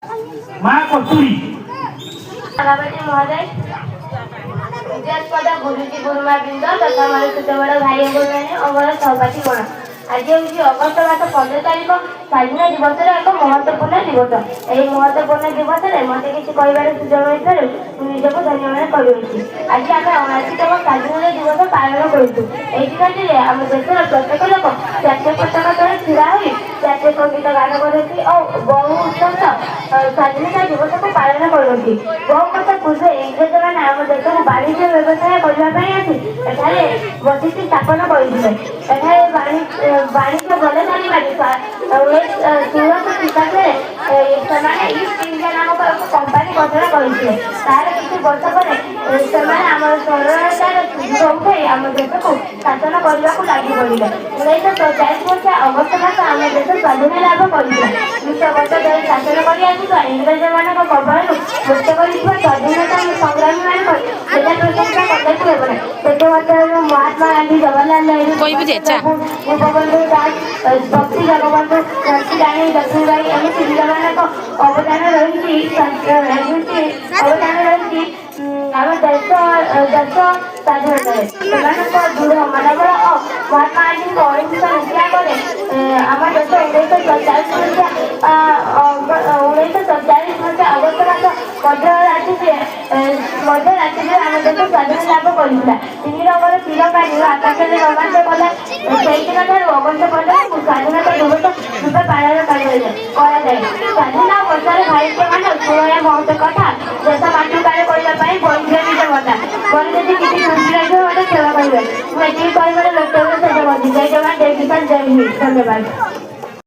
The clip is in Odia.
মা কস্তুরী সভাপতি মহোদয়, বিদ্যাস্পদ গুরুজি গুরুমা বৃন্দ তথা ମୋର ଛୋଟ ବଡ଼ ଭାଇ ଭଉଣୀମାନେ ଓ ମୋର ସହପାଠୀ ଗଣ, ଆଜି ହେଉଛି ଅଗଷ୍ଟ ମାସ 15 ତାରିଖ ସ୍ୱାଧୀନ ଦିବସର ଏକ ମହତ୍ୱପୂର୍ଣ୍ଣ ଦିବସ। ଏହି ମହତ୍ୱପୂର୍ଣ୍ଣ ଦିବସରେ ମୋତେ କିଛି କହିବାର ସୁଯୋଗ ମିଳିଥିବାରୁ ମୁଁ ନିଜକୁ ଧନ୍ୟବାଦ କରୁଅଛି। ଆଜି ଆମେ 79ତମ ସ୍ୱାଧୀନତା ଦିବସ ପାଳନ କରୁଛୁ। ଏହି ଦିନଟିରେ ଆମ ଦେଶର ପ୍ରତ୍ୟେକ ଲୋକ ଜାତୀୟ ପତାକା ତଳେ ଛିଡ଼ା ହୋଇ ଜାତୀୟ ସଙ୍ଗୀତ ଗାନ କରନ୍ତି ଓ ବହୁ ଉତ୍ସବ ସ୍ୱାଧୀନତା ଦିବସକୁ ପାଳନ କରନ୍ତି। ବହୁ ବର୍ଷ ପୂର୍ବେ ଇଂରେଜମାନେ ଆମ ଦେଶକୁ ବାଣିଜ୍ୟ ବ୍ୟବସାୟ କରିବା ପାଇଁ ଆସି ଏଠାରେ ବସିତି ସ୍ଥାପନ କରିଥିଲେ। ଏଠାରେ ବାଣିଜ୍ୟ ଭଲ ଚାଲିବାରେ 1600 ଖ୍ରୀଷ୍ଟାବ୍ଦରେ ସେମାନେ ଇଷ୍ଟ ଇଣ୍ଡିଆ ନାମକ ଏକ କମ୍ପାନୀ ଗଠନ କରିଥିଲେ। ତାର କିଛି ବର୍ଷ ପରେ ସେମାନେ ଆମର ସରଳତାର ସୁଯୋଗ ଉଠାଇ ଆମ ଦେଶକୁ ଶାସନ କରିବାକୁ ଲାଗି ପଡ଼ିଲେ। 1947 ମସିହା ଅଗଷ୍ଟ ମାସ ଆମ ଦେଶ ସ୍ୱାଧୀନ ଲାଭ କରିଥିଲା। 20 ବର୍ଷ ଧରି ଶାସନ କରି ଆସିଥିବା ଇଂରେଜମାନଙ୍କ କବଳରୁ ମୁକ୍ତ କରିଥିବା ସ୍ୱାଧୀନତା ସଂଗ୍ରାମୀମାନଙ୍କ ସେଟା ପ୍ରଶଂସା କରିବାକୁ ହେବ ନାହିଁ। ସେଥି ମଧ୍ୟରୁ ମହାତ୍ମା ଗାନ୍ଧୀ, ଜବାହରଲାଲ ନେହେରୁ, ଗୋପବନ୍ଧୁ ଦାସ, ବକ୍ସି ଜଗବନ୍ଧୁ, ଝାନ୍ସୀ ରାଣୀ ଲକ୍ଷ୍ମୀବାଇ ଏମିତି ବୀରମାନଙ୍କ ଅବଦାନ ରହିଛି ଆମ ଦେଶ ସ୍ୱାଧୀନତାରେ। ସେମାନଙ୍କ ଦୃଢ଼ ମନୋବଳ ଓ ମହାତ୍ମା ଗାନ୍ଧୀଙ୍କ ଅହିଂସା ତ୍ୟାଗରେ ଆମ ଦେଶ 1947 ମସିହା ଅଗଷ୍ଟ ମାସ ମଧ୍ୟରାତ୍ରିରେ ଆମ ଦେଶ ସ୍ୱାଧୀନ ଲାଭ କରିଥିଲା। 3 ରଙ୍ଗର ତିରଙ୍ଗା ନୀଳ ଆକାଶରେ ରୋମାଞ୍ଚ କଲା। ସେଇଦିନ ଠାରୁ ଅଗଷ୍ଟ 15କୁ ସ୍ୱାଧୀନତା ଦିବସ ରୂପେ ପାଳନ କରାଯାଏ। ସ୍ୱାଧୀନ ବର୍ଷରେ ଭାରତୀୟମାନେ ଶୁଣ ଏ ମହତ କଥା, ଦେଶ ମାଟି କାଳ କରିବା ପାଇଁ ବଳିଯିବେ ନିଜ ମତା। ପରେ ଯଦି କିଛି ତ୍ରୁଟି ରହିବ ମୋତେ କ୍ଷମା କରିବେ। ମୁଁ ଏତିକି କହିବାର ବକ୍ତବ୍ୟ ଶେଷ କରିଛି। ଜୟ ଜବାନ, ଜୟ କିଷାନ, ଜୟ ହିନ୍ଦ। ଧନ୍ୟବାଦ।